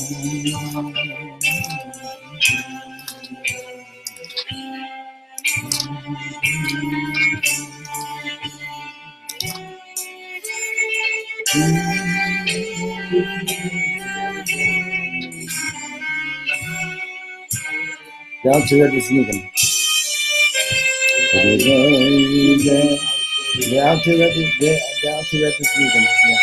Down to Rebbe Sneakin. Down to Rebbe Sneakin. Yeah.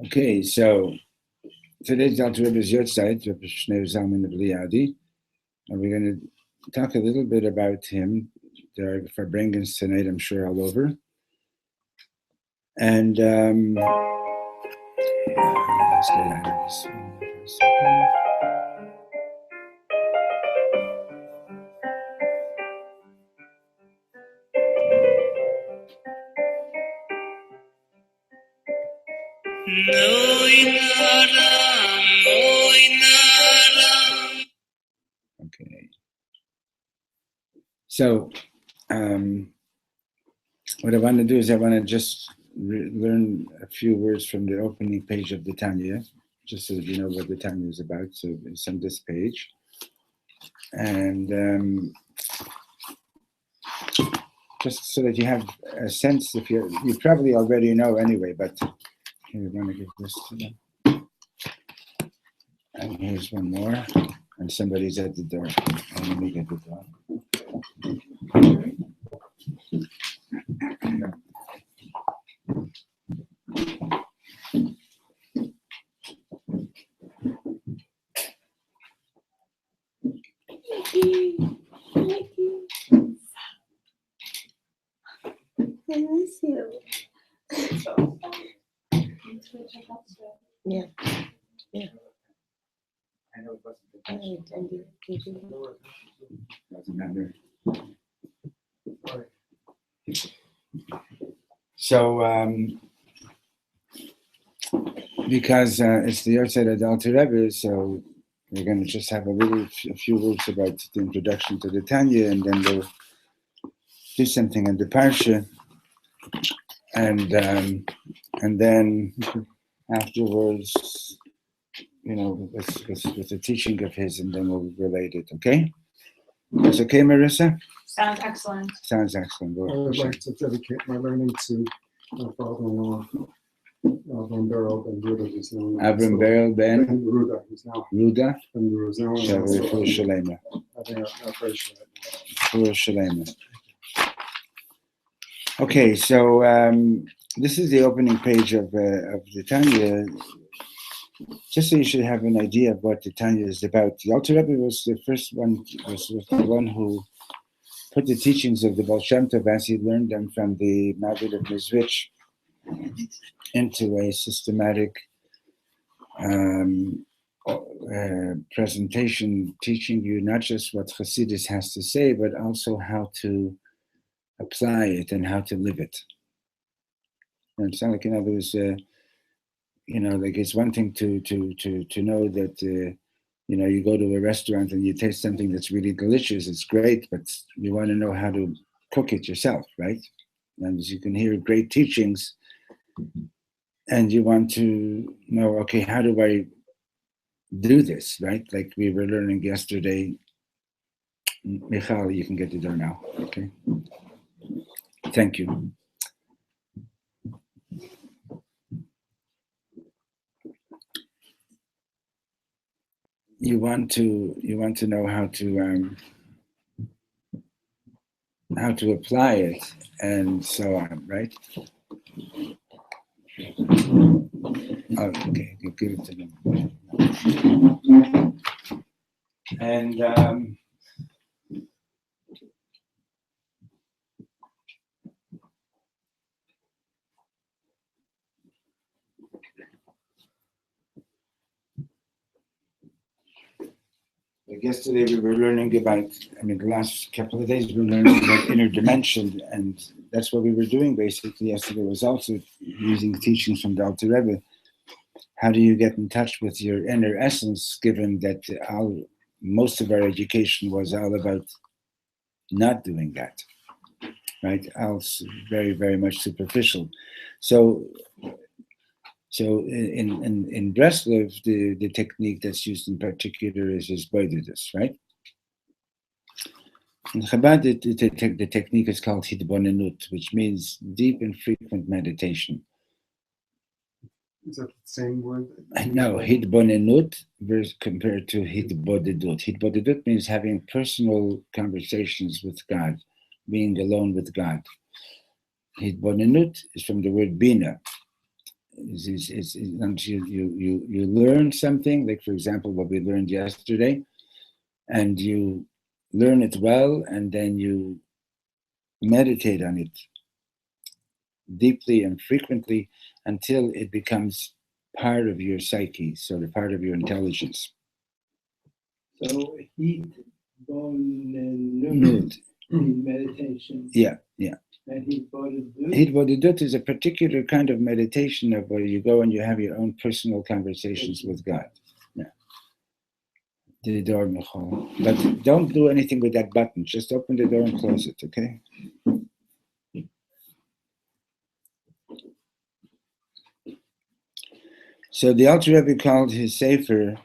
Okay, so today's Dr. Rebbe's Yortzeit, Rebbe Shneur Zalman of Liadi, and we're going to talk a little bit about him. There are Farbrengens tonight, I'm sure, all over. And let's get out of this one for a second. Okay. So, what I want to do is I want to just learn a few words from the opening page of the Tanya, just so that you know what the Tanya is about. So it's on this page. And just so that you have a sense, if you probably already know anyway, but here, I want to give this to them. And here's one more, and somebody's at the door. And let me get the door. I miss you. Yeah. Yeah. I know it wasn't the doesn't matter. So, because it's the Yortzeit of Alter Rebbe, so we're going to just have a few words about the introduction to the Tanya, and then we'll do something on the Parsha, and then afterwards, you know, with the teaching of his, and then we'll relate it. Okay? That's okay, Marissa? Sounds excellent. Sounds excellent. I would like to dedicate my learning to my father-in-law, Avram Beryl Ben Ruda, who's now Avram Beryl Ben Ruda, who's now Ruda. Ben Ruda, who's now Shalom Shalema. having an operation Shalom. Okay, so this is the opening page of the Tanya. Just so you should have an idea of what the Tanya is about. The Alter Rebbe was the first one, was the one who put the teachings of the Baal Shem Tov as he learned them from the Maggid of Mizrich into a systematic presentation, teaching you not just what Chassidus has to say, but also how to apply it and how to live it. And it's not like, in other words, you know, like it's one thing to know that, you know, you go to a restaurant and you taste something that's really delicious, it's great, but you want to know how to cook it yourself, right? And as you can hear great teachings, and you want to know, okay, how do I do this, right? Like we were learning yesterday. Michal, you can get the door now, okay? Thank you. You want to know how to apply it and so on, right? Oh, okay, you give it to them. And like yesterday we were learning about, the last couple of days we were learning about inner dimension, and that's what we were doing basically yesterday, was also using teachings from the Alter Rebbe. How do you get in touch with your inner essence, given that most of our education was all about not doing that, right? Else very, very much superficial. So in Breslov, the technique that's used in particular is Boididus, right? In Chabad, the technique is called Hidbonenut, which means deep and frequent meditation. Is that the same word? No, Hidbonenut compared to Hidbodedut. Hidbodedut means having personal conversations with God, being alone with God. Hidbonenut is from the word bina. You learn something, like for example, what we learned yesterday, and you learn it well, and then you meditate on it deeply and frequently until it becomes part of your psyche, sort of part of your intelligence. So heat, bone, and Nude. meditation. Yeah. And heat, bone, and Hidbodedut is a particular kind of meditation of where you go and you have your own personal conversations with God. Yeah. The door, Michal. But don't do anything with that button. Just open the door and close it, okay? So the Alter Rebbe called his sefer,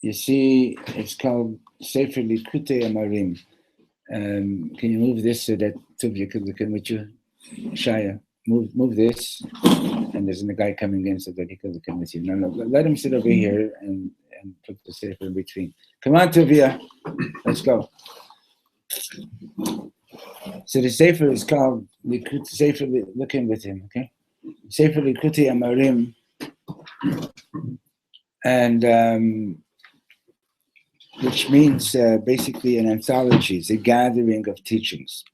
you see, it's called Sefer Likutei Amarim. Can you move this so that Tuvia could look in with you? Shaya, move this. And there's a guy coming in so that he could look in with you. No, let him sit over here and put the sefer in between. Come on, Tuvia. Let's go. So the sefer is called Sefer, look in with him, okay? Sefer Likutei Amarim. And which means basically an anthology. It's a gathering of teachings.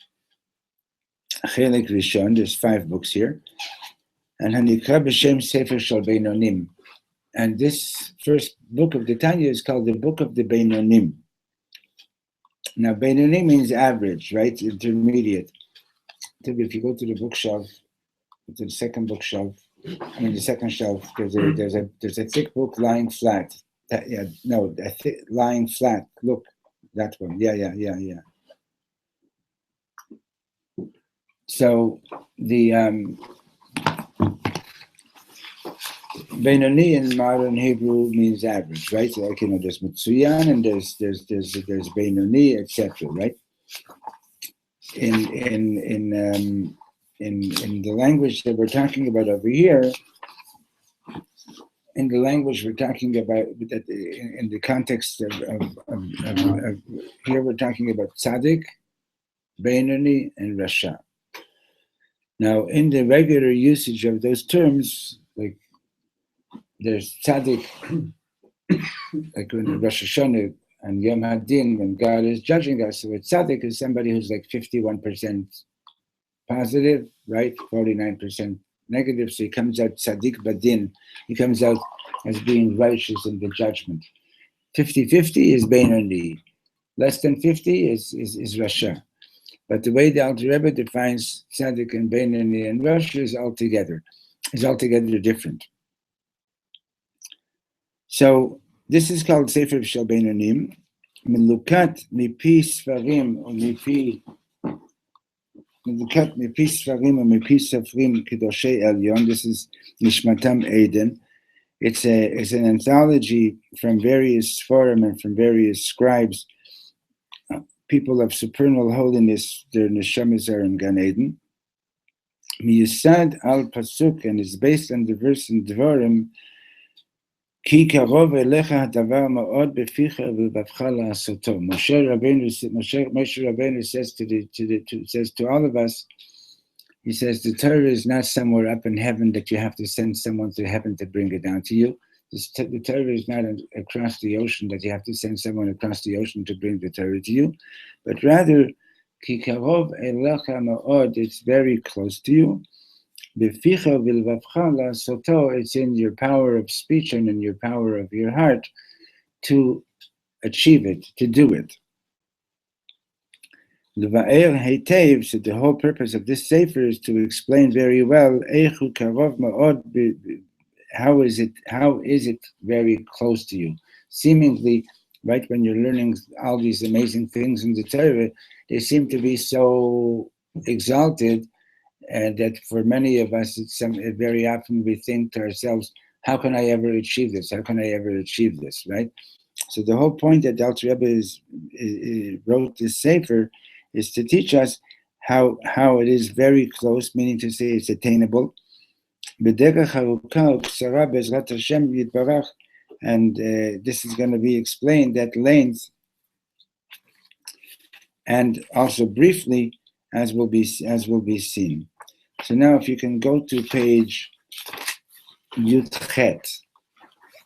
Chelik Rishon, there's 5 books here. And Hanikra B'Shem Sefer Shal Beinonim. And this first book of the Tanya is called the Book of the Beinonim. Now, Beinonim means average, right? Intermediate. If you go to the bookshelf, to the second bookshelf, the second shelf, there's a thick book lying flat. Lying flat. Look, that one. Yeah. So the Benoni in modern Hebrew means average, right? So, like, there's Mitsuyan and there's Benoni, etc. Right? In the language that we're talking about over here, in the language we're talking about, in the context of here we're talking about tzaddik, Benoni, and Rasha. Now, in the regular usage of those terms, like there's tzaddik, like when Rosh Hashanah and Yom Hadin, when God is judging us, so a tzaddik is somebody who's like 51% positive, right? 49% negative. So he comes out tzaddik badin. He comes out as being righteous in the judgment. 50-50 is Beinoni. Less than 50 is Rasha. But the way the Alter Rebbe defines tzaddik and Beinoni and Rasha is altogether different. So this is called Sefer Shal Beinonim. Melukat mipi sfarim or mipi Safrim Kedoshei Elyon. This is Nishmatam Eden. It's an anthology from various Sforim and from various scribes, people of supernal holiness. Their neshamas are in Gan Eden. Miyusad al pasuk, and is based on the verse in Dvarim. Ki karov elecha hadavar ma'od beficha v'levavcha la'asoto. Moshe Rabbeinu says to all of us. He says the Torah is not somewhere up in heaven that you have to send someone to heaven to bring it down to you. The Torah is not across the ocean that you have to send someone across the ocean to bring the Torah to you, but rather, ki karov elecha ma'od, it's very close to you. Beficha v'levavcha la'asoto, it's in your power of speech and in your power of your heart to achieve it, to do it. L'va'er heitev, so the whole purpose of this sefer is to explain very well eichu karov ma'od, how is it very close to you. seemingly, right, when you're learning all these amazing things in the Torah, they seem to be so exalted, and that for many of us, very often we think to ourselves, how can I ever achieve this? How can I ever achieve this, right? So the whole point that the Alter Rebbe wrote this sefer is to teach us how it is very close, meaning to say it's attainable. And this is going to be explained at length and also briefly, as will be seen. So now, if you can go to page Yud-Chet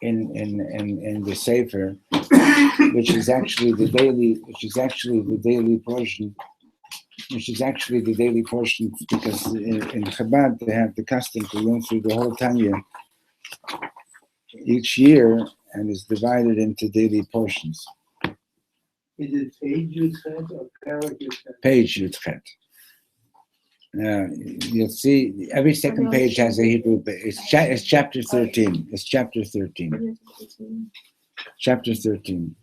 in the sefer, which is actually the daily portion, because in Chabad they have the custom to learn through the whole Tanya each year, and is divided into daily portions. Is it page Yud-Chet or parak Yud-Chet? Page Yud-Chet. You'll see every second page has a Hebrew. It's chapter 13. It's chapter 13. Chapter 13.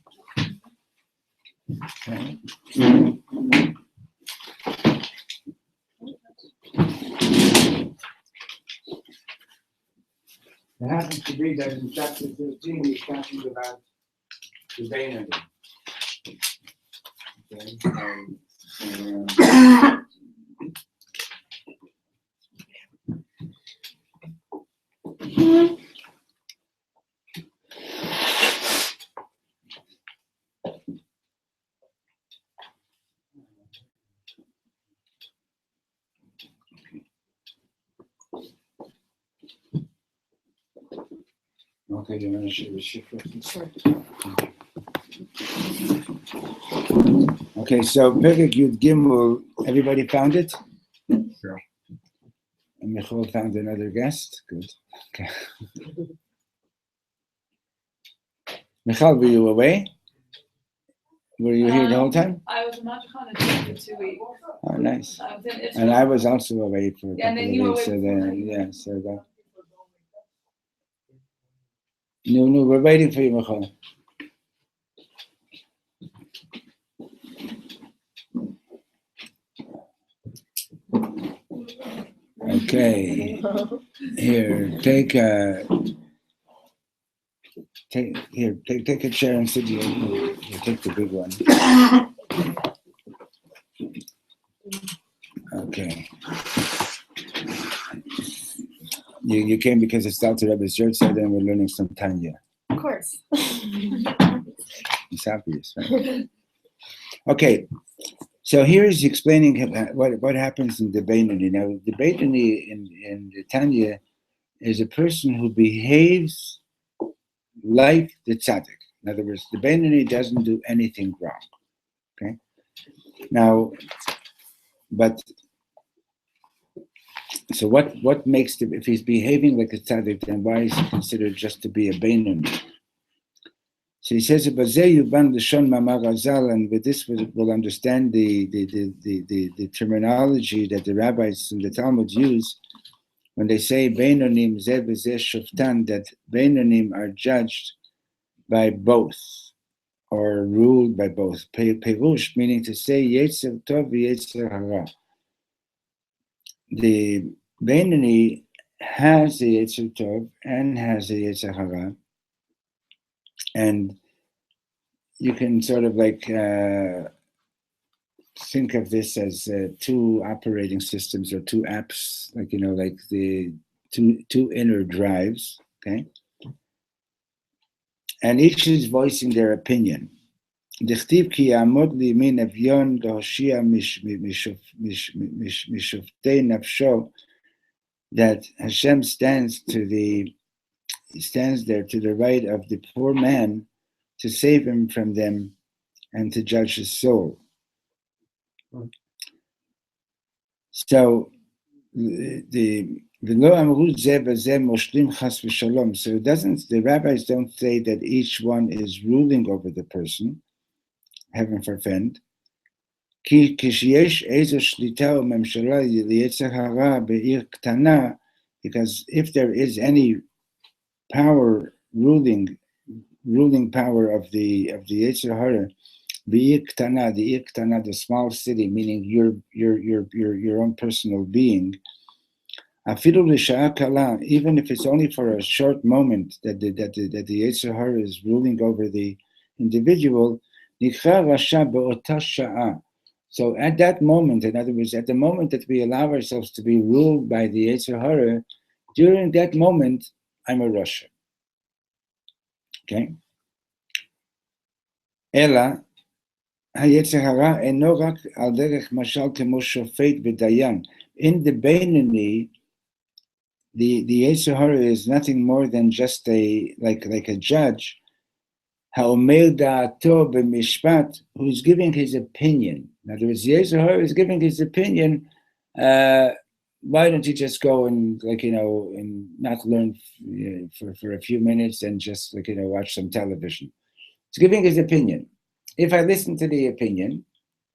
Okay. It happens to be that in chapter 13 he's talking about the Beinoni. Okay. Okay, do you want to share the shifra? Sure. Okay, so Perek Yud Gimel, everybody found it? Sure. And Michal found another guest? Good. Okay. Michal, were you away? Were you here the whole time? I was in Machachan for 2 weeks. Oh, nice. I was in Israel. And I was also away for a Yeah, and couple then you of were weeks. So away then, yeah, so that. No, we're waiting for you, Michal. Okay. Here, take a chair and sit here. You take the big one. Okay. You came because it's Alter Rebbe's church, so then we're learning some Tanya. Of course. It's obvious, right? Okay. So here is explaining what happens in the Beinoni. Now, the Beinoni in the Tanya is a person who behaves like the tzaddik. In other words, the Beinoni doesn't do anything wrong. Okay. Now, but so what makes the, if he's behaving like a tzaddik, then why is he considered just to be a Beinoni? So he says, and with this we'll understand the terminology that the rabbis in the Talmud use when they say Beinonim zeh v'zeh shoftan, that Beinonim are judged by both or ruled by both. Perush, meaning to say Yetzer Tov v'Yetzer Hara. The Beinoni has the Yetzer Tov and has the Yetzer Hara. And you can sort of like think of this as two operating systems or two apps, like, like the two inner drives, okay? And each is voicing their opinion. That Hashem stands there to the right of the poor man to save him from them and to judge his soul. So the the rabbis don't say that each one is ruling over the person, heaven forfend. Because if there is any power ruling ruling power of the Yetzer Hara, the Iktana, the small city, meaning your own personal being. Even if it's only for a short moment that the Yetzer Hara is ruling over the individual. So at that moment, in other words, at the moment that we allow ourselves to be ruled by the Yetzer Hara, during that moment, I'm a Rasha. Okay? Ela, היצר הרע אינו רק על דרך משל כמו שופט ודיין. In the Beinoni, the Yetzer Hara is nothing more than just like a judge, האומר דעתו במשפט, who's giving his opinion. In other words, the Yetzer Hara is giving his opinion. Why don't you just go and and not learn for a few minutes and just watch some television? He's giving his opinion. If I listen to the opinion,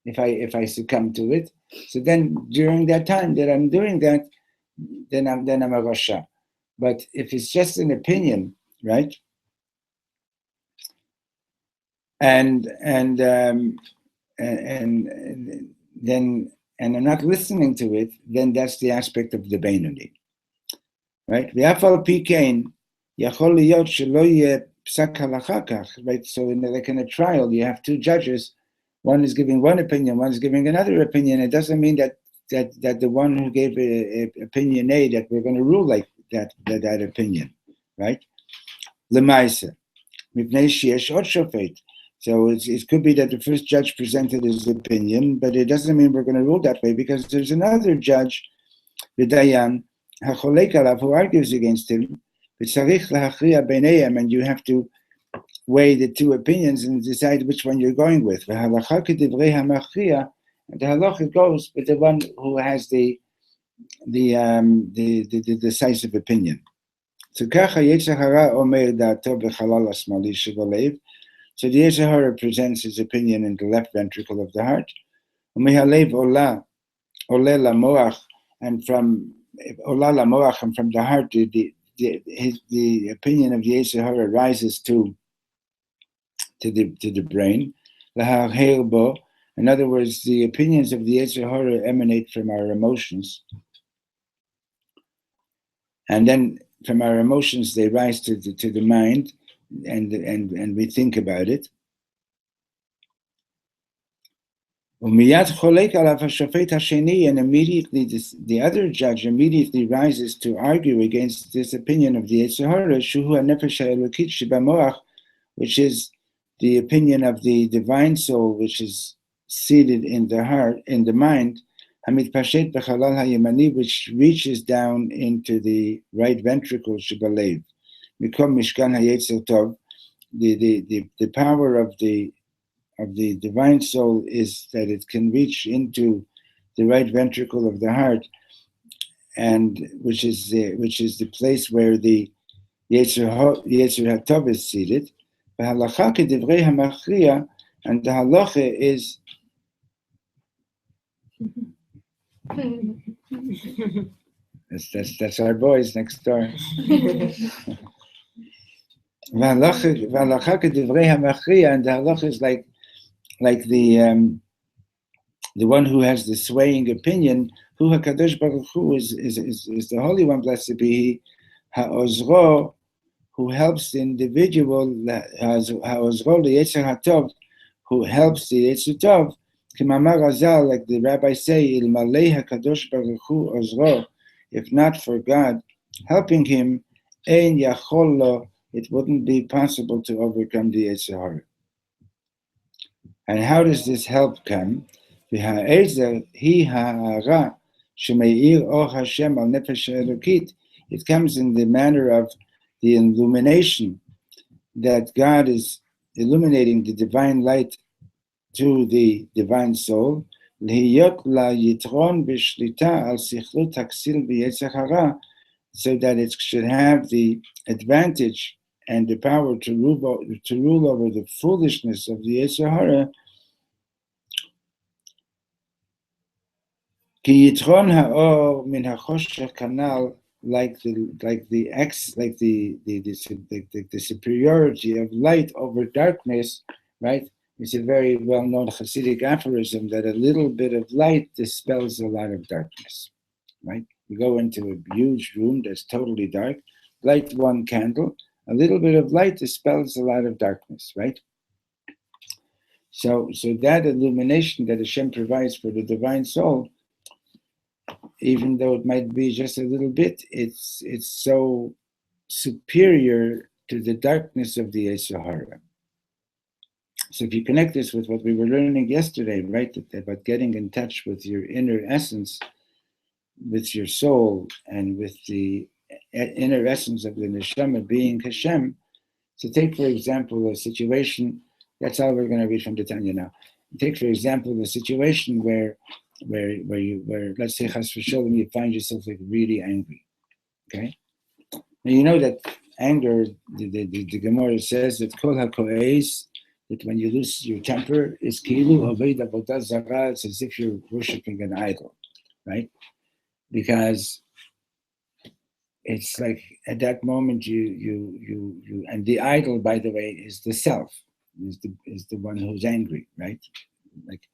if I succumb to it, so then during that time that I'm doing that, then I'm a Rasha. But if it's just an opinion, right? And I'm not listening to it, then that's the aspect of the Beinoni, right? Right? So in a trial, you have two judges. One is giving one opinion, one is giving another opinion. It doesn't mean that the one who gave opinion A, that we're going to rule like that opinion, right? Lemaisa, mipnei sheyesh od shofet. So it could be that the first judge presented his opinion, but it doesn't mean we're going to rule that way because there's another judge, the Dayan, hacholek alav, who argues against him. V'tzarich lahachriya beinayim, and you have to weigh the two opinions and decide which one you're going with. V'halacha k'divrei hamachriya, and the halacha goes with the one who has the decisive opinion. So kacha Yetzer Hara omer da'ato b'chalal hashmali shebalev. So the Yetzer Hara presents his opinion in the left ventricle of the heart. Umehalev ola lamoach, and from ola lamoach, and from the heart, the opinion of the Yetzer Hara rises to the brain. Lahar in other words, the opinions of the Yetzer Hara emanate from our emotions, and then from our emotions they rise to the mind, and we think about it. And immediately the other judge immediately rises to argue against this opinion of the Yetzer Hara, which is the opinion of the divine soul, which is seated in the heart, in the mind, which reaches down into the right ventricle, the power of the divine soul is that it can reach into the right ventricle of the heart, and which is the place where the Yetzer HaTov is seated. And the halacha is that's our boys next door. And the halacha is like the one who has the swaying opinion, who HaKadosh Baruch Hu is the Holy One, blessed be He, Ha'ozro, who helps the individual, Ha'ozro Yetzer HaTov, who helps the Yetzer Tov, K'mamar Azal, like the rabbis say, Ilmalei HaKadosh Baruch Hu Ozro, if not for God helping him, Ein Yachol Lo, it wouldn't be possible to overcome the Yetzer Hara. And how does this help come? It comes in the manner of the illumination, that God is illuminating the divine light to the divine soul, so that it should have the advantage and the power to rule over the foolishness of the Yetzer Hara. Ki yitron ha'or min ha'choshech kanal like the superiority of light over darkness, right? It's a very well-known Hasidic aphorism that a little bit of light dispels a lot of darkness, right? You go into a huge room that's totally dark, light one candle, a little bit of light dispels a lot of darkness, right? So that illumination that Hashem provides for the divine soul, even though it might be just a little bit, it's so superior to the darkness of the Yetzer Hara. So if you connect this with what we were learning yesterday, right, about getting in touch with your inner essence, with your soul, and with the inner essence of the neshama being Hashem. So take, for example, a situation, that's all we're going to read from the Tanya now. Take, for example, a situation where let's say, chas v'sholem, you find yourself like really angry, okay? Now you know that anger, the Gemara says that kol hako'ez, that when you lose your temper, is kilu hoved avodah zarah, it's as if you're worshiping an idol, right? Because it's like at that moment you and the idol, by the way, is the self, is the one who's angry, right? Like,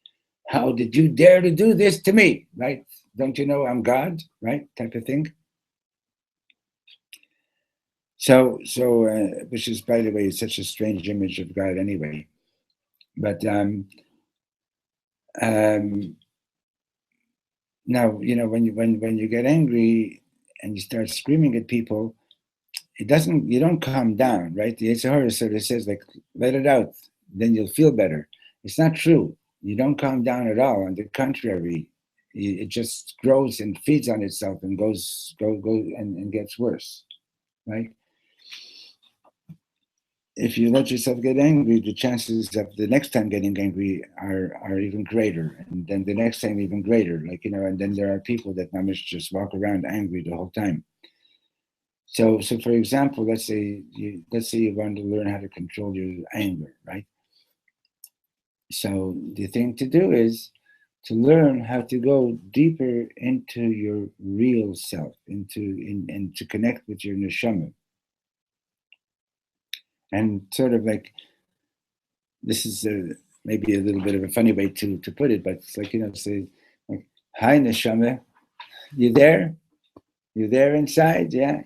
how did you dare to do this to me, right? Don't you know I'm God, right? Type of thing. So which is, by the way, such a strange image of God anyway. But now, you know, when you get angry and you start screaming at people, you don't calm down, right? The Yetzer Hara sort of says, like, let it out, then you'll feel better. It's not true. You don't calm down at all. On the contrary, it just grows and feeds on itself and goes and gets worse, right? If you let yourself get angry, the chances of the next time getting angry are even greater, and then the next time even greater. Like, you know, and then there are people that manage to just walk around angry the whole time. So for example, let's say you want to learn how to control your anger, right? So the thing to do is to learn how to go deeper into your real self, and to connect with your neshama. And sort of like, this is maybe a little bit of a funny way to put it, but it's like, you know, say, like, hi neshama, you there? You there inside? Yeah.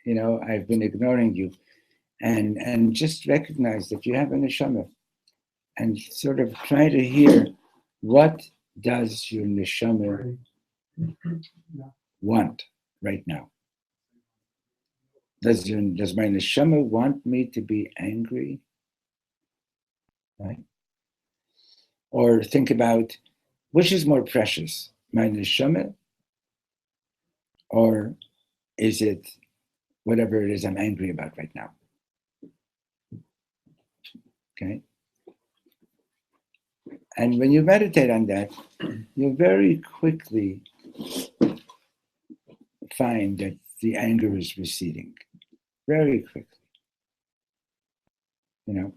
You know, I've been ignoring you. And just recognize that you have a neshama, and sort of try to hear, what does your neshama want right now? Does my neshama want me to be angry? Right? Or think about, which is more precious, my neshama, or is it whatever it is I'm angry about right now? Okay? And when you meditate on that, you'll very quickly find that the anger is receding. Very quickly. You know?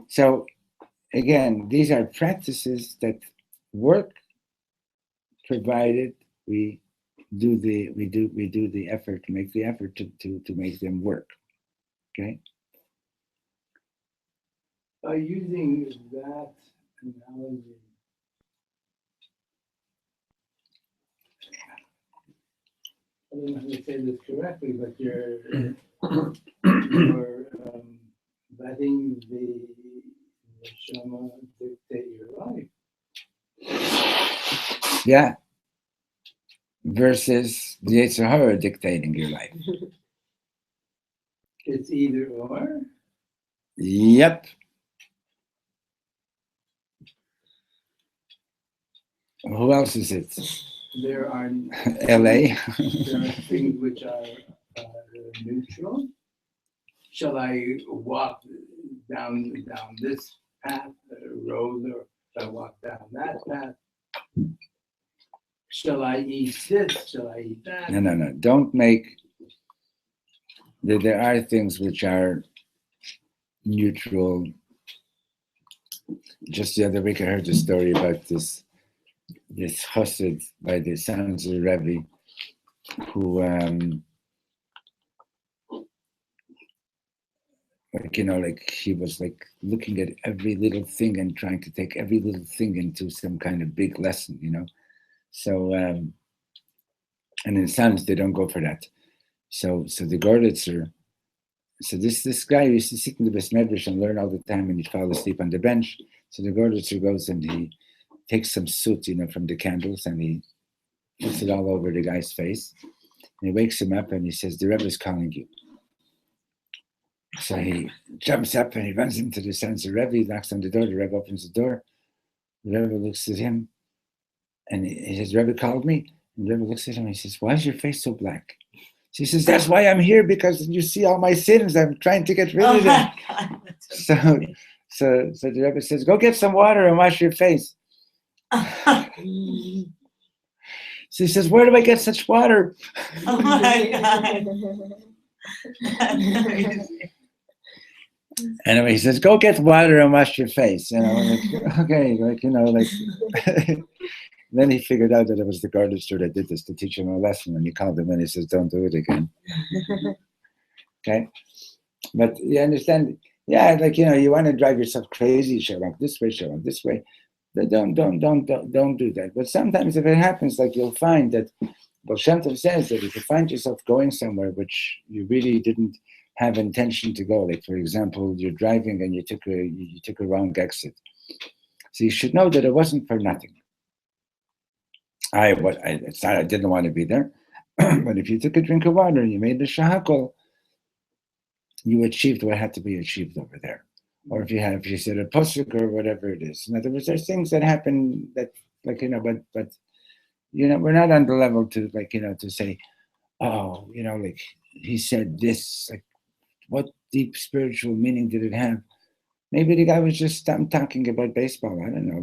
So again, these are practices that work, provided we do the effort, to make the effort to make them work. Okay? By using that analogy, I don't know how to say this correctly, but you're letting the neshama dictate your life. Yeah. Versus the Yetzer Hara dictating your life. It's either or. Yep. Who else is it? There are LA. there are things which are neutral. Shall I walk down this path, road, or shall I walk down that path? Shall I eat this? Shall I eat that? No. Don't make. There are things which are neutral. Just the other week, I heard a story about this chassid by the sons of Rebbe, who like he was like looking at every little thing and trying to take every little thing into some kind of big lesson. So and in science they don't go for that. So the Gorlitzer, so this guy used to sit in the best medrash and learn all the time, and he'd fall asleep on the bench. So the Gorlitzer goes and he takes some soot, from the candles, and he puts it all over the guy's face. And he wakes him up and he says, "The Rebbe is calling you." So he jumps up and he runs into the sons of Rebbe. He knocks on the door. The Rebbe opens the door. The Rebbe looks at him and he says, "Rebbe called me." And the Rebbe looks at him and he says, "Why is your face so black?" So he says, "That's why I'm here, because you see all my sins. I'm trying to get rid of them." So the Rebbe says, "Go get some water and wash your face." So he says, "Where do I get such water?" Oh my God. Anyway, he says, "Go get water and wash your face." Okay, Then he figured out that it was the gardener that did this to teach him a lesson, and he called him and he says, "Don't do it again." Okay, but you understand? Yeah, you want to drive yourself crazy. Shalom this way, shalom this way. But don't do that. But sometimes, if it happens, you'll find that Baal Shem Tov says that if you find yourself going somewhere which you really didn't have intention to go, like for example, you're driving and you took a wrong exit, so you should know that it wasn't for nothing. I didn't want to be there, but if you took a drink of water and you made the shahakol, you achieved what had to be achieved over there. Or if you said a posuk or whatever it is. In other words, there's things that happen that but we're not on the level to to say, oh, he said this, what deep spiritual meaning did it have? Maybe the guy was just talking about baseball. I don't know,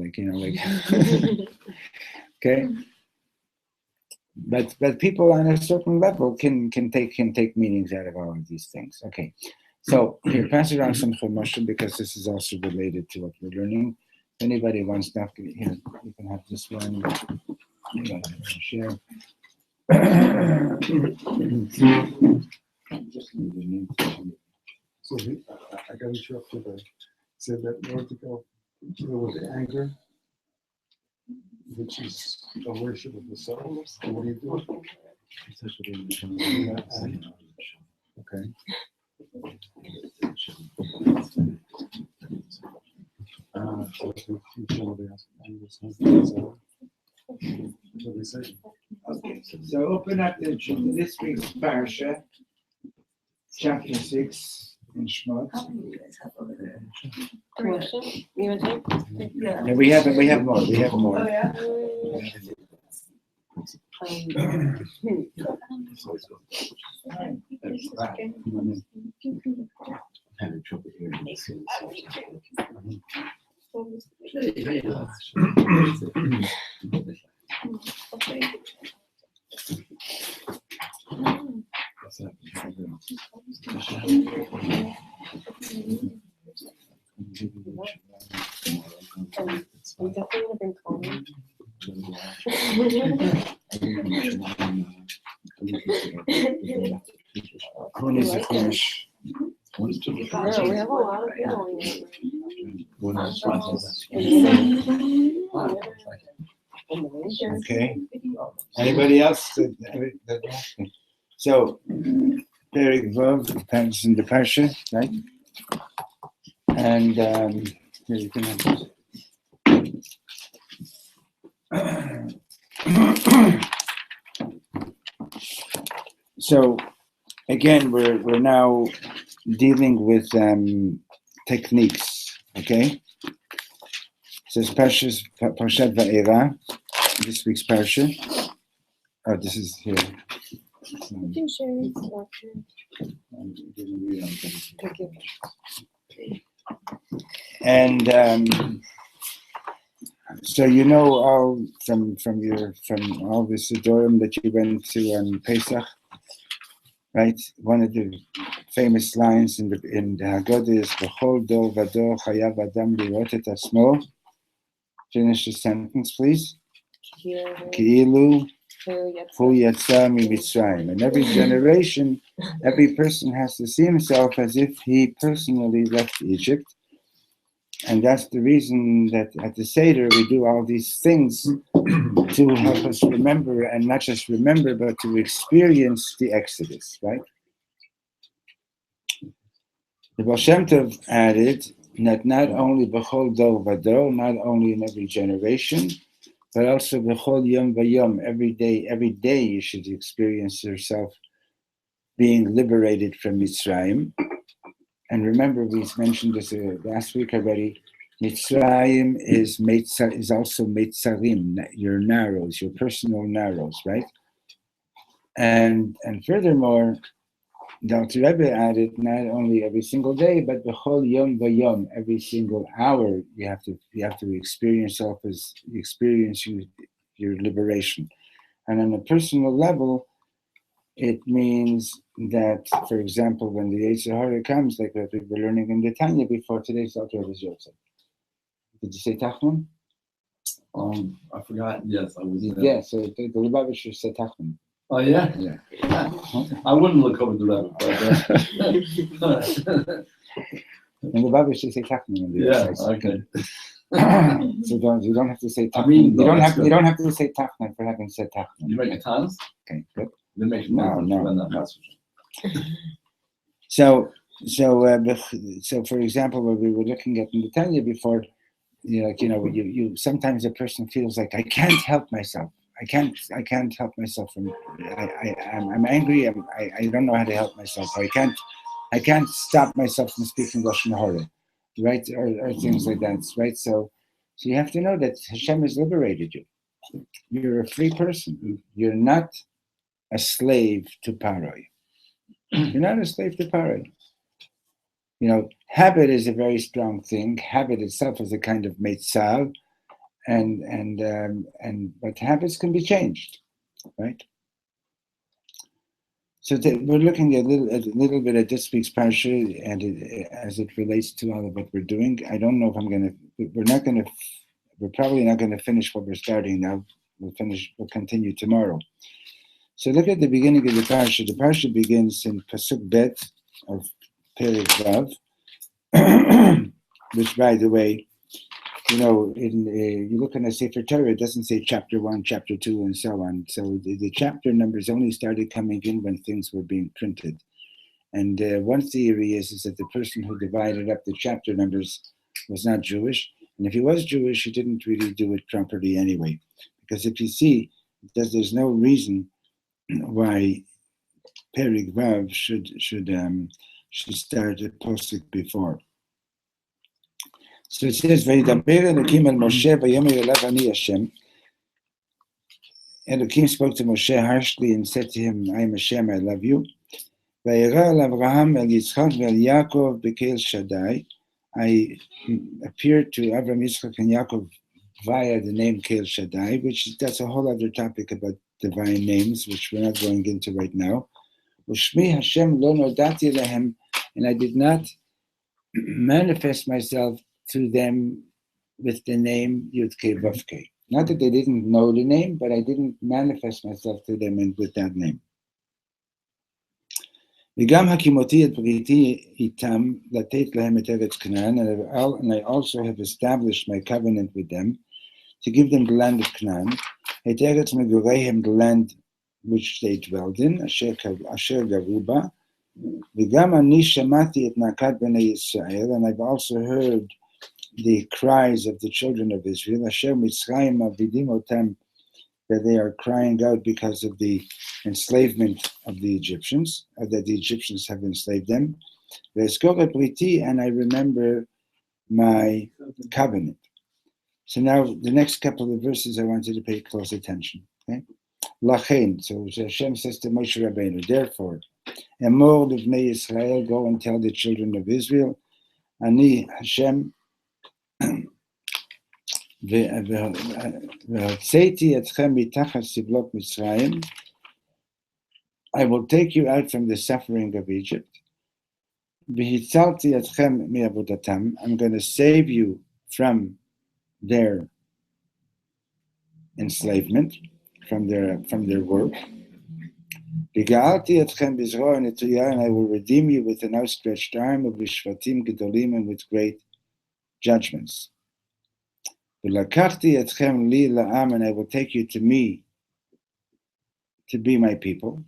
okay. But people on a certain level can take meanings out of all of these things. Okay, so here, pass around some chumash because this is also related to what we're learning. If anybody wants to here, you can have this one. Share. So I got interrupted. Said that in order to go deal with the anger, which is a worship of the soul, what do you do? Okay. So teach somebody else. What do they say? Okay, so open up this week's parsha, chapter 6 in Shemot. Question? You want to take? Yeah. No, we have more. Oh, yeah? Having trouble hearing this. I'm definitely gonna bring coffee. Who needs a finish? No, we have a lot of people in Okay. Anybody else? So, very Vav depends in the parsha, right? And here you can have this. So, again, we're now dealing with techniques. Okay. So it's Parshat Va'era, this week's parsha. Oh, this is here. You can share this And so all from all the Sidurim that you went to on Pesach, right? One of the famous lines in the Haggadah is "B'chol dor vador chayav adam lirot et atzmo." Finish the sentence, please. Ki'ilu Hu Yatsa Mitzrayim. In every generation, every person has to see himself as if he personally left Egypt. And that's the reason that at the Seder we do all these things to help us remember, and not just remember, but to experience the Exodus, right? The Baal Shem Tov added that not only b'chol dor v'dor, not only in every generation, but also b'chol yom v'yom, every day you should experience yourself being liberated from Mitzrayim. And remember, we mentioned this last week already, Mitzrayim is also Meitzarim, your narrows, your personal narrows, right? And furthermore, the Alter Rebbe added not only every single day, but the whole yom v'yom, every single hour you have to experience your liberation. And on a personal level, it means that, for example, when the Yetzer Hara comes, like what we were learning in the Tanya before today's Alter Rebbe's Yotze. Did you say Tachman? I forgot. Yes, I was. Yeah, so the Lubavitcher said Tachman. Oh yeah. Yeah. I wouldn't look over the rabbit, but And the Lubavitcher say Tachman in the yeah. Yotze. Okay. So you don't have to say Tachman. I mean, you don't have to say Tachman for having said Tachman. You make a tons? Okay, good. You make No. So for example, what we were looking at in the Tanya before, you sometimes a person feels like I can't help myself. I can't help myself from. I'm angry. I don't know how to help myself. I can't stop myself from speaking Lashon Hara, right? Or things like that, right? So you have to know that Hashem has liberated you. You're a free person. You're not a slave to Paroi. You're not a slave to Paroi. Habit is a very strong thing. Habit itself is a kind of meitzav, but habits can be changed, right? So we're looking a little bit at this week's parsha, and as it relates to all of what we're doing. I don't know if we're probably not gonna finish what we're starting now. We'll continue tomorrow. So look at the beginning of the parsha. The parsha begins in Pasuk Bet of Perek Vav, which, by the way, you look in the Sefer Torah, it doesn't say chapter 1, chapter 2, and so on. So the chapter numbers only started coming in when things were being printed. And one theory is that the person who divided up the chapter numbers was not Jewish. And if he was Jewish, he didn't really do it properly anyway. Because if you see, there's no reason why Perek Vav should start a posuk before. So it says, "Vayidaber Elokim el Moshe vayomer elav ani Hashem." Elokim spoke to Moshe harshly and said to him, "I am Hashem, I love you." Vayera el Avraham el Yitzchak vel Yaakov b'Kel Shaddai. I appeared to Avraham, Yitzchak, and Yaakov via the name Kel Shaddai, that's a whole other topic about divine names, which we're not going into right now. Ushmi Hashem lo nodati lehem, and I did not manifest myself to them with the name Yud-Kei Vav-Kei. Not that they didn't know the name, but I didn't manifest myself to them with that name. וגם הקימותי את בריתי איתם לתת להם את ארץ כנען, and I also have established my covenant with them to give them the land of Canaan, את ארץ מגוריהם, the land which they dwelled in, אשר גרו בה, וגם אני שמעתי את נאקת בני ישראל, and I've also heard the cries of the children of Israel, אשר מצרים מעבידים אותם, that they are crying out because of the enslavement of the Egyptians, that the Egyptians have enslaved them. And I remember my covenant. So now the next couple of verses I want you to pay close attention. Okay? Lachen, so Hashem says to Moshe Rabbeinu, therefore, Emor Livnei Yisrael, go and tell the children of Israel, Ani Hashem, והוצאתי אתכם מתחת סבלות מצרים. I will take you out from the suffering of Egypt. והצלתי אתכם מעבודתם. I'm going to save you from their enslavement. work. Begalti etchem bizroa netuya, and I will redeem you with an outstretched arm of vishvatim gedolim, and with great judgments. V'lakachti etchem li la'am, and I will take you to me to be my people.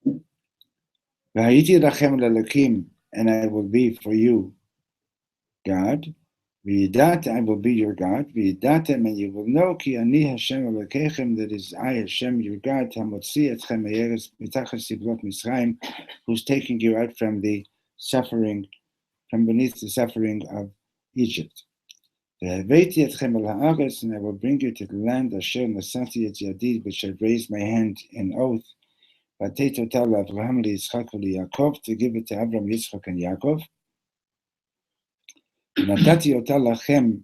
V'hayiti lachem lelakim, and I will be for you God. V'yidata, I will be your God. V'yidatem, and you will know ki ani Hashem Elokechem, that is I, Hashem, your God, hamotzi etchem me'eretz mitachas siblot Mitzrayim, who's taking you out from beneath the suffering of Egypt. V'haveti etchem el ha'aretz, and I will bring you to the land asher nasati et yadi, which I raised my hand in oath. V'ateit otah l'Avraham, liYitzchak, u'liYaakov, to give it to Abraham, Yitzchak, and Yaakov. Natati otah lachem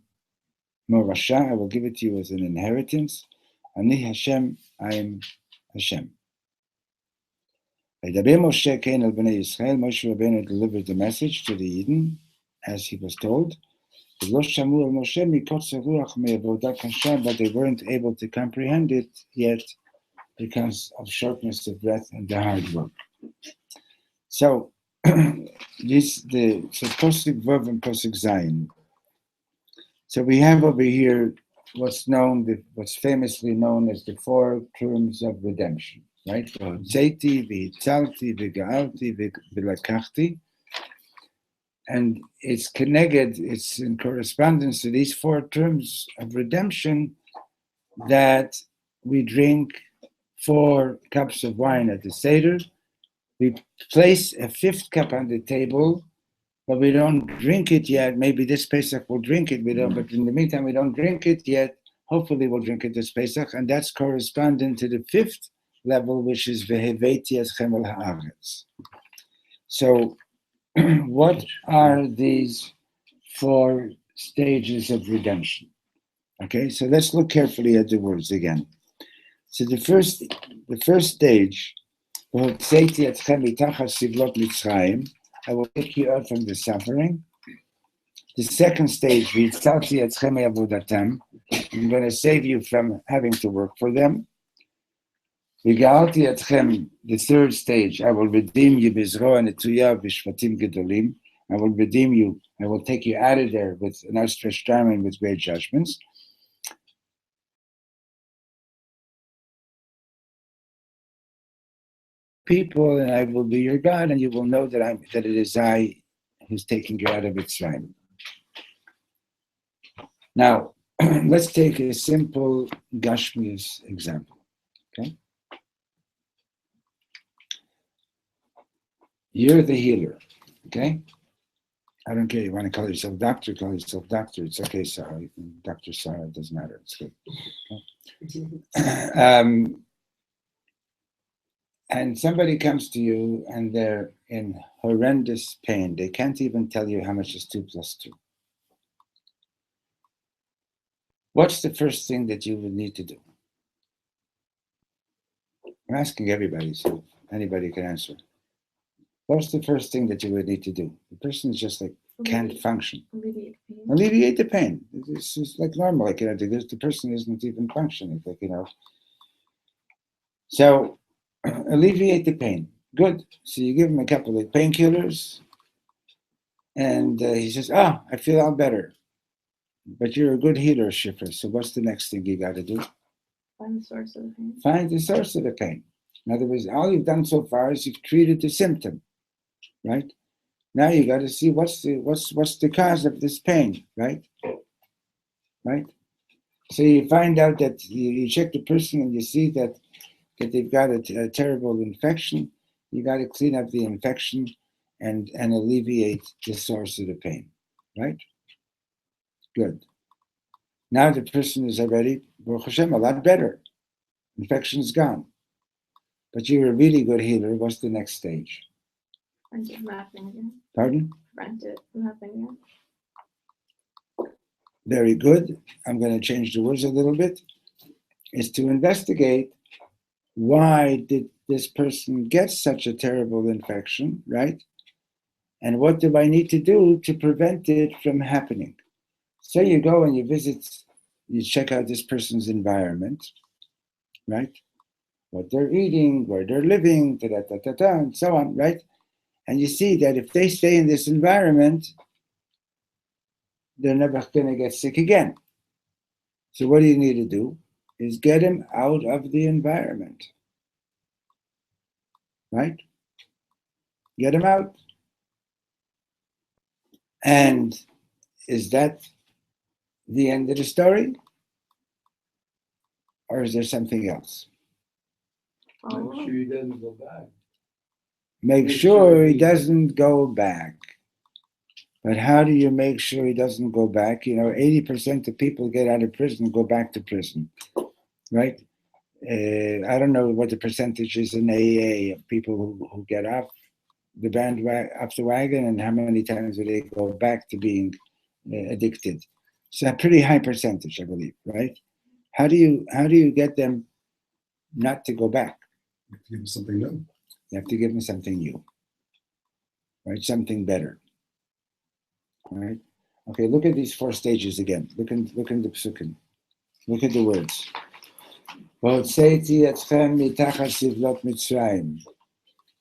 morasha, I will give it to you as an inheritance. Ani Hashem, I am Hashem. V'ydaber Moshe kein el bnei Yisrael, Moshe Rabbeinu delivered the message to the Eden, as he was told. V'lo shamu el Moshe mikotzer ruach me'avodah kasha, but they weren't able to comprehend it yet because of shortness of breath and the hard work. So, Posuk Vav and Posuk Zayin. So we have over here what's famously known as the four terms of redemption, right? Zaiti, v'hitzalti, v'ga'alti, v'lakachti. And it's connected, it's in correspondence to these four terms of redemption that we drink 4 cups of wine at the Seder. We place a 5th cup on the table, but we don't drink it yet. Maybe this Pesach we'll drink it, but in the meantime, we don't drink it yet. Hopefully we'll drink it this Pesach, and that's corresponding to the 5th level, which is Veheveti Eschem El Haaretz. So, what are these 4 stages of redemption? Okay, so let's look carefully at the words again. So the first stage, I will take you out from the suffering. The second stage, I'm going to save you from having to work for them. The third stage, I will redeem you. I will redeem you. I will take you out of there with an outstretched arm and with great judgments. People, and I will be your God, and you will know that it is I who's taking you out of Mitzrayim. Now, let's take a simple Gashmius example. Okay, you're the healer. Okay, I don't care. You want to call yourself doctor? Call yourself doctor. It's okay, Sarah. Dr. Sarah, it doesn't matter. It's good. Okay? And somebody comes to you and they're in horrendous pain. They can't even tell you how much is 2 + 2. What's the first thing that you would need to do? I'm asking everybody, so anybody can answer. What's the first thing that you would need to do? The person is just like can't function. Alleviate the pain. It's just like normal, like the person isn't even functioning, So alleviate the pain. Good. So you give him a couple of painkillers, and he says, I feel all better. But you're a good healer, Shifra. So what's the next thing you got to do? Find the source of the pain. Find the source of the pain. In other words, all you've done so far is you've treated the symptom, right? Now you got to see what's the cause of this pain, right? Right? So you find out that you check the person and you see that they've got a terrible infection. You got to clean up the infection and alleviate the source of the pain, right? Good. Now the person is already, Baruch Hashem, a lot better. Infection's gone. But you're a really good healer. What's the next stage? Prevent it from happening again. Pardon? Prevent it from happening again. Very good. I'm going to change the words a little bit. Is to investigate why did this person get such a terrible infection, right? And what do I need to do to prevent it from happening? So you go and you visit, you check out this person's environment, right? what they're eating, where they're living, and so on, right? And you see that if they stay in this environment, they're never going to get sick again. So what do you need to do? Is get them out of the environment, right? Get them out. And is that the end of the story? Or is there something else? Make sure he doesn't go back. Make sure he doesn't go back. But how do you make sure he doesn't go back? 80% of people get out of prison go back to prison, right? I don't know what the percentage is in AA of people who get off off the wagon, and how many times do they go back to being addicted. It's a pretty high percentage, I believe, right? How do you get them not to go back? You have to give them something new. You have to give them something new, right? Something better, right? Okay, look at these 4 stages again. Look in the psukim. Look at the words.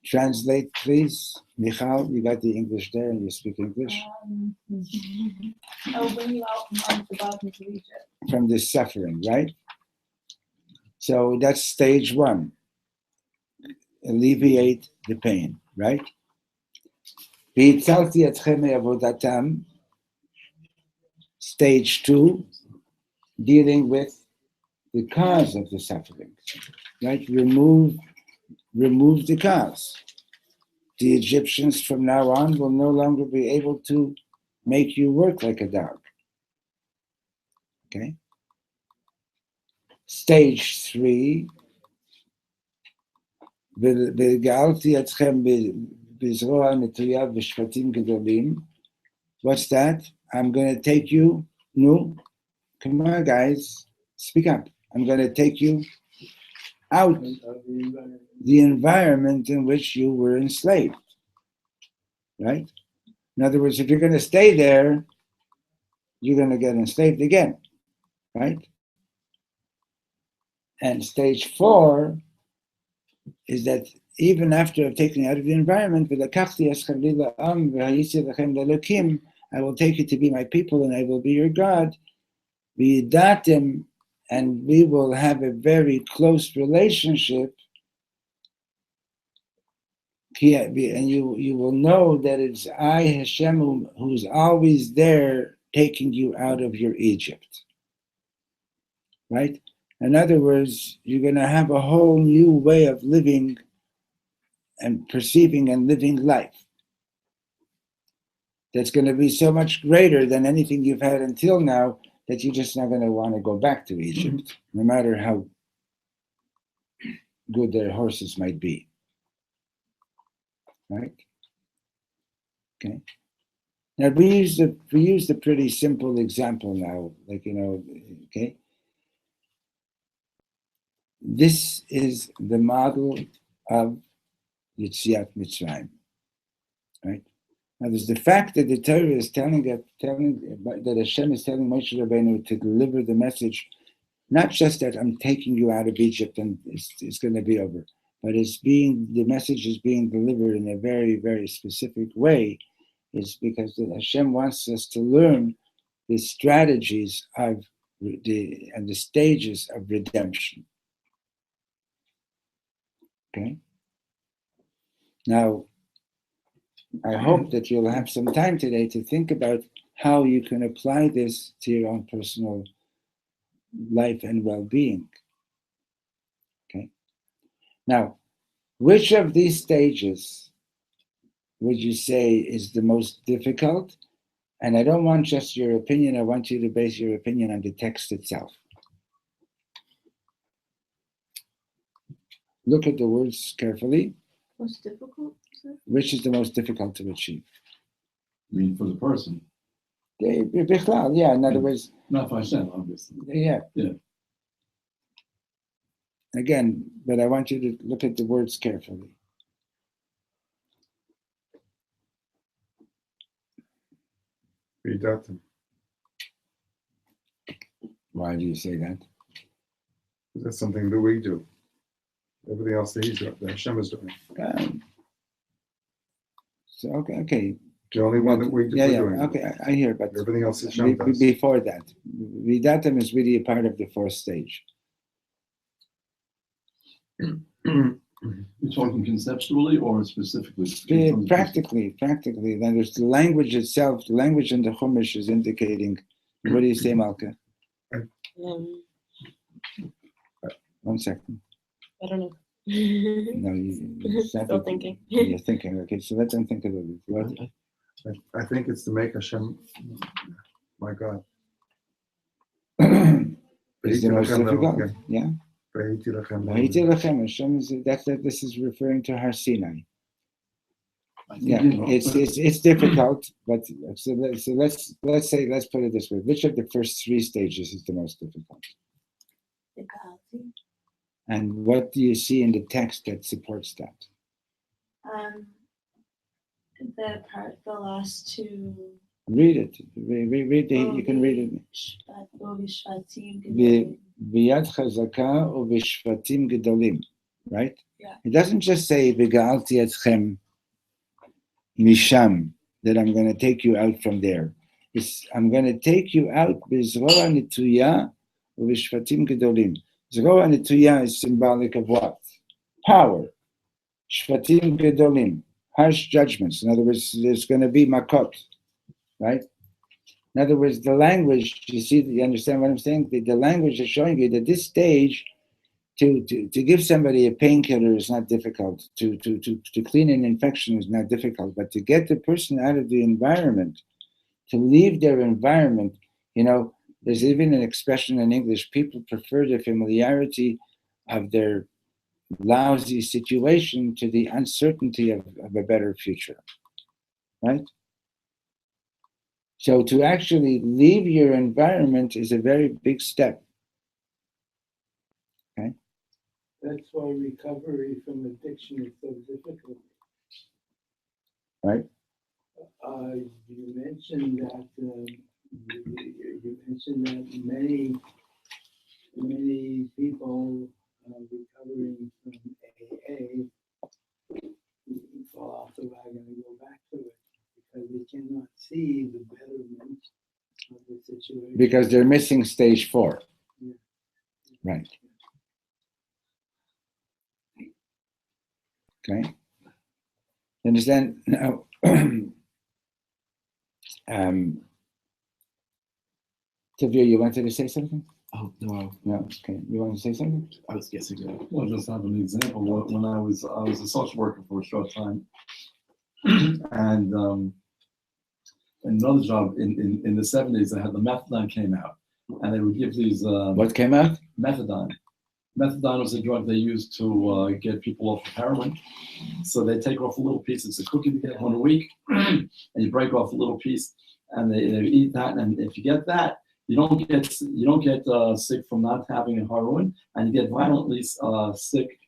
Translate, please. Michal, you got the English there and you speak English? I will bring you out from the bottom of Egypt. From this suffering, right? So that's stage 1. Alleviate the pain, right? Stage 2, dealing with the cause of the suffering, right? Remove the cause. The Egyptians from now on will no longer be able to make you work like a dog. Okay? Stage 3, what's that? I'm going to take you, no, come on guys, speak up. I'm going to take you out the environment in which you were enslaved, right? In other words, if you're going to stay there, you're going to get enslaved again, right? And stage 4 is that even after I've taken you out of the environment, I will take you to be my people and I will be your God. And we will have a very close relationship. And you will know that it's I, Hashem, who's always there taking you out of your Egypt. Right? In other words, you're going to have a whole new way of living and perceiving and living life that's going to be so much greater than anything you've had until now that you're just not going to want to go back to Egypt, no matter how good their horses might be. Right? Okay. Now we use a pretty simple example now, okay. This is the model of Yetziat Mitzrayim, right? Now there's the fact that the Torah is telling that Hashem is telling Moshe Rabbeinu to deliver the message, not just that I'm taking you out of Egypt and it's going to be over, but the message is being delivered in a very, very specific way. Is because Hashem wants us to learn the strategies and the stages of redemption. Okay. Now, I hope that you'll have some time today to think about how you can apply this to your own personal life and well-being. Okay. Now, which of these stages would you say is the most difficult? And I don't want just your opinion. I want you to base your opinion on the text itself. Look at the words carefully. Most difficult? Which is the most difficult to achieve? I mean, for the person, Yeah, in other words, not for Hashem, obviously. yeah. Yeah. Again, but I want you to look at the words carefully. Why do you say that? That's something that we do. Everything else that Hashem is doing. So okay. The only one that we're doing. Okay, I hear, but Everything else Hashem does. before that, Vidatam is really a part of the fourth stage. You're talking conceptually or specifically? Practically. Then there's the language itself. The language in the Chumash is indicating. What do you say, Malka? 1 second. I don't know. No, you're Still thinking. You're thinking. Okay, so let them think a little bit. What? I think it's to make Hashem, my God. It's the most difficult. Yeah. Hashem is this is referring to Har Sinai. Yeah, it's difficult, but so let's put it this way: which of the first 3 stages is the most difficult? And what do you see in the text that supports that? The last 2. Read it. Read it. You can read it. Biyad chazaka uvishvatim gedolim. Right? Yeah. It doesn't just say v'ga'alti etchem misham, that I'm going to take you out from there. I'm going to take you out b'zroa netuya uvishvatim gedolim. Zroa netuya is symbolic of what? Power. Shvatim gedolim. Harsh judgments. In other words, there's going to be makot. Right? In other words, the language, you understand what I'm saying? The language is showing you that this stage, to give somebody a painkiller is not difficult. To clean an infection is not difficult. But to get the person out of the environment, to leave their environment, there's even an expression in English, people prefer the familiarity of their lousy situation to the uncertainty of a better future. Right? So to actually leave your environment is a very big step. Okay? That's why recovery from addiction is so difficult. Right? You mentioned that many people recovering from AA fall off the wagon and go back to it because they cannot see the betterment of the situation. Because they're missing stage 4. Yeah. Right. Okay. Understand? Now, Tavir, you wanted to say something? Oh, no. No. Okay. You want to say something? I was guessing. Well, just have an example. When I was a social worker for a short time, and another job in the 70s, they had the methadone came out, and they would give these. What came out? Methadone. Methadone was a drug they used to get people off of heroin. So they take off a little piece. It's a cookie to get one a week, and you break off a little piece, and they eat that. And if you get that, you don't get sick from not having a heroin, and you get violently sick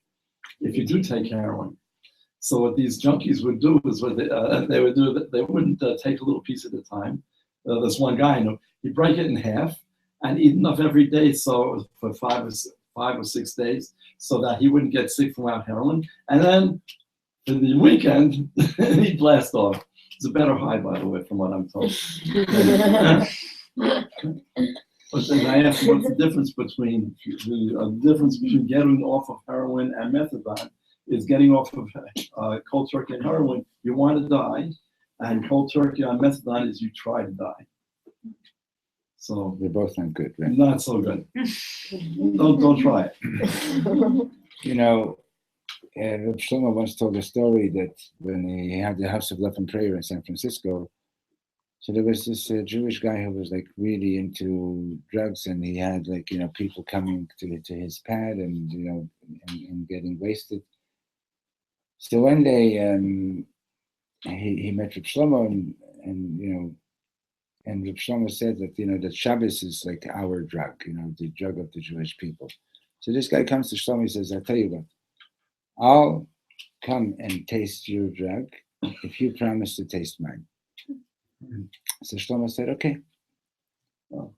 if you do take heroin. So what these junkies would do is what they would do. They wouldn't take a little piece at a time. This one guy, he'd break it in half and eat enough every day, so for 5 or 6 days, so that he wouldn't get sick from our heroin. And then for the weekend, he'd blast off. It's a better high, by the way, from what I'm told. But then I asked him what's the difference between getting off of heroin and methadone. Is getting off of cold turkey and heroin, you want to die, and cold turkey on methadone is you try to die. So They're both not good, right? Not so good. Don't try it. Shlomo once told a story that when he had the House of Love and Prayer in San Francisco, so there was this Jewish guy who was like really into drugs, and he had people coming to his pad and and getting wasted. So one day he met Reb Shlomo and Reb Shlomo said that that Shabbos is like our drug, the drug of the Jewish people. So this guy comes to Shlomo, he says, I'll tell you what, I'll come and taste your drug if you promise to taste mine. So Shlomo said, okay. Well,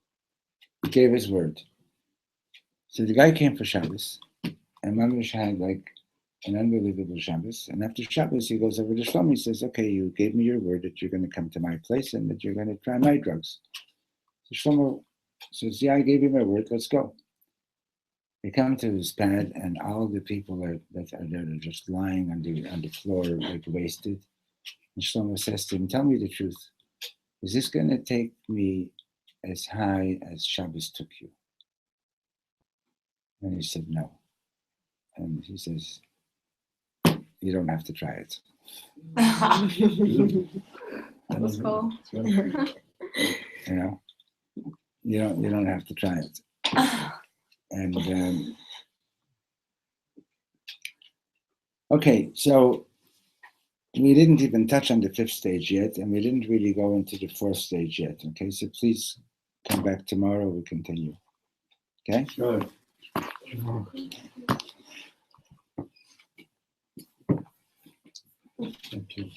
he gave his word. So the guy came for Shabbos, And Mamish had like an unbelievable Shabbos. And after Shabbos, he goes over to Shlomo. He says, okay, you gave me your word that you're going to come to my place and that you're going to try my drugs. So Shlomo says, yeah, I gave you my word. Let's go. They come to his pad, and all the people that are there are just lying on the floor, like wasted. And Shlomo says to him, tell me the truth. Is this going to take me as high as Shabbos took you? And he said, no. And he says, you don't have to try it. That was cool. You know, you don't have to try it. And okay, so we didn't even touch on the fifth stage yet, and we didn't really go into the fourth stage yet. Okay, so please come back tomorrow. We continue. Okay. Good. Thank you.